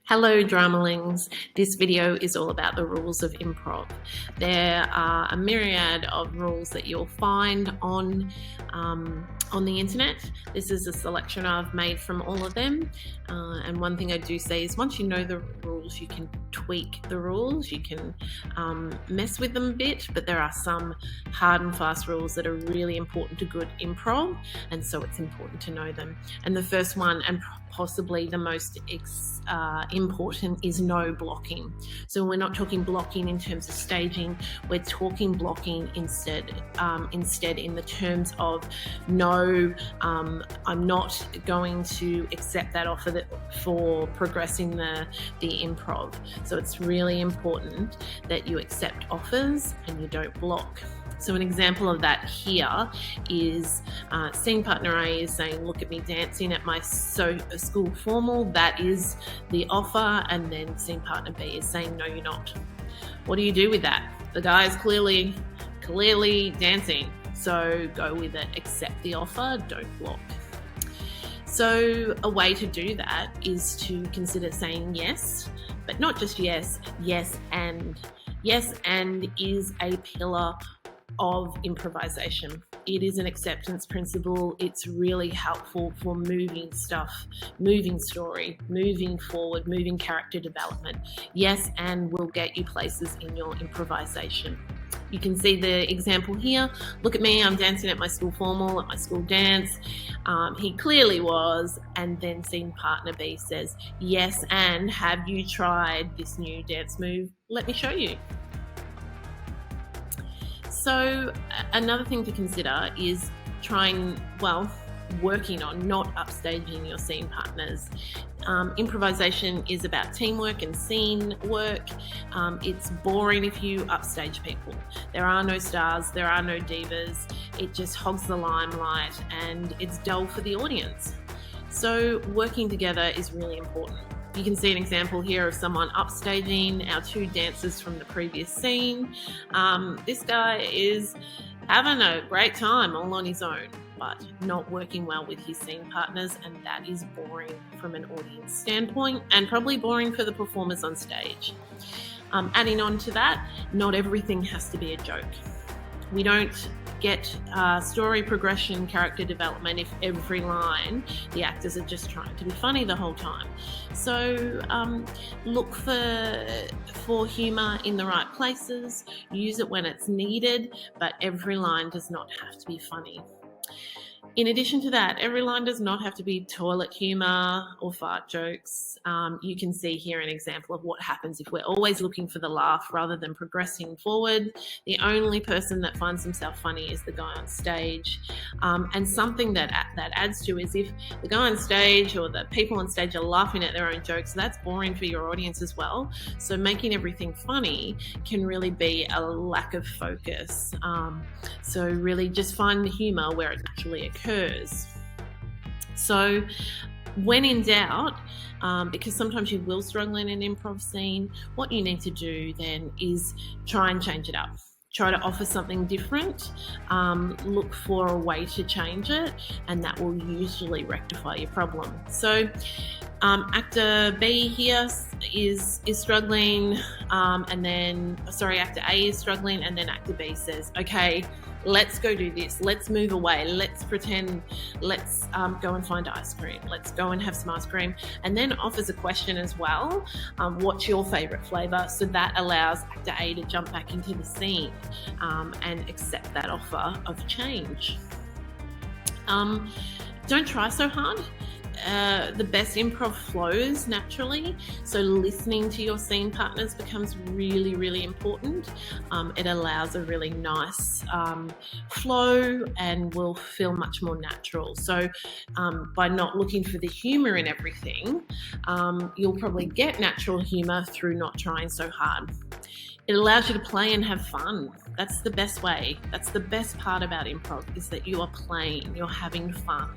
Hello Dramalings, this video is all about the rules of improv. There are a myriad of rules that you'll find on the internet. This is a selection I've made from all of them, and one thing I do say is once you know the rules, you can tweak the rules, you can mess with them a bit, but there are some hard and fast rules that are really important to good improv, and so it's important to know them. And the first one, and possibly the most important, is no blocking. So we're not talking blocking in terms of staging, we're talking blocking instead in the terms of no, I'm not going to accept that offer for progressing the improv. So it's really important that you accept offers and you don't block. So an example of that here is scene partner A is saying, look at me dancing at my school formal. That is the offer. And then scene partner B is saying, no, you're not. What do you do with that? The guy is clearly dancing. So go with it, accept the offer, don't block. So a way to do that is to consider saying yes, but not just yes, yes and. Yes and is a pillar of improvisation. It is an acceptance principle. It's really helpful for moving stuff, moving story, moving forward, moving character development. Yes and will get you places in your improvisation. You can see the example here. Look at me, I'm dancing at my school formal, at my school dance. He clearly was, and then scene partner B says, yes and have you tried this new dance move? Let me show you. So another thing to consider is working on not upstaging your scene partners. Improvisation is about teamwork and scene work. It's boring if you upstage people. There are no stars, there are no divas. It just hogs the limelight and it's dull for the audience. So working together is really important. You can see an example here of someone upstaging our two dancers from the previous scene. This guy is having a great time all on his own, but not working well with his scene partners, and that is boring from an audience standpoint and probably boring for the performers on stage. Adding on to that, not everything has to be a joke. We don't get story progression, character development if every line the actors are just trying to be funny the whole time. So look for humour in the right places, use it when it's needed, but every line does not have to be funny. In addition to that, every line does not have to be toilet humour or fart jokes. You can see here an example of what happens if we're always looking for the laugh rather than progressing forward. The only person that finds himself funny is the guy on stage. And something that adds to is if the guy on stage or the people on stage are laughing at their own jokes, that's boring for your audience as well. So making everything funny can really be a lack of focus. So really just find the humour where it actually occurs. So when in doubt, because sometimes you will struggle in an improv scene, what you need to do then is try and change it up. Try to offer something different, look for a way to change it, and that will usually rectify your problem. So actor B here is struggling, actor A is struggling, and then actor B says, okay, let's go do this, let's move away, let's pretend, let's go and find ice cream, let's go and have some ice cream, and then offers a question as well, what's your favourite flavour? So that allows actor A to jump back into the scene and accept that offer of change. Don't try so hard. The best improv flows naturally, so listening to your scene partners becomes really, really important. It allows a really nice flow and will feel much more natural. So by not looking for the humour in everything, you'll probably get natural humour through not trying so hard. It allows you to play and have fun. That's the best way. That's the best part about improv, is that you are playing, you're having fun,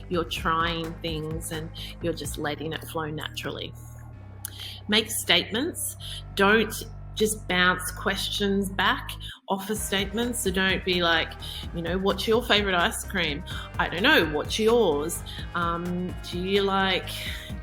you're trying things, and you're just letting it flow naturally. Make statements. Don't just bounce questions back, offer statements. So don't be like, what's your favorite ice cream? I don't know, what's yours? Do you like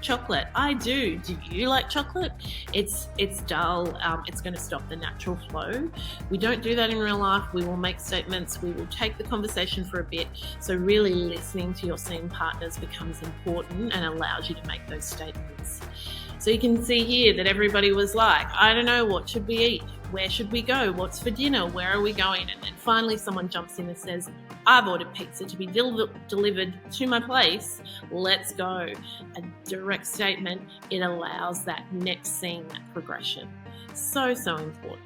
chocolate? I do. Do you like chocolate? It's dull. It's going to stop the natural flow. We don't do that in real life. We will make statements. We will take the conversation for a bit. So really listening to your scene partners becomes important and allows you to make those statements. So you can see here that everybody was like, I don't know, what should we eat? Where should we go? What's for dinner? Where are we going? And then finally someone jumps in and says, I've ordered pizza to be delivered to my place. Let's go. A direct statement. It allows that next scene, that progression. So important.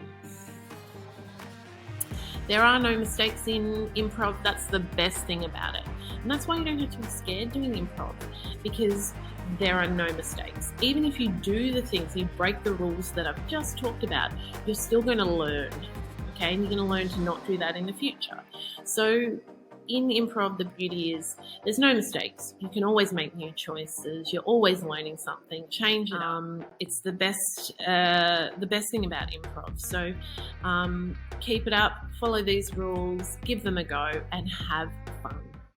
There are no mistakes in improv. That's the best thing about it. And that's why you don't have to be scared doing improv, because there are no mistakes. Even if you do the things, you break the rules that I've just talked about, you're still going to learn, okay? And you're going to learn to not do that in the future. So in improv, the beauty is there's no mistakes. You can always make new choices. You're always learning something. Change it up. It's the best thing about improv. So keep it up, follow these rules, give them a go, and have fun.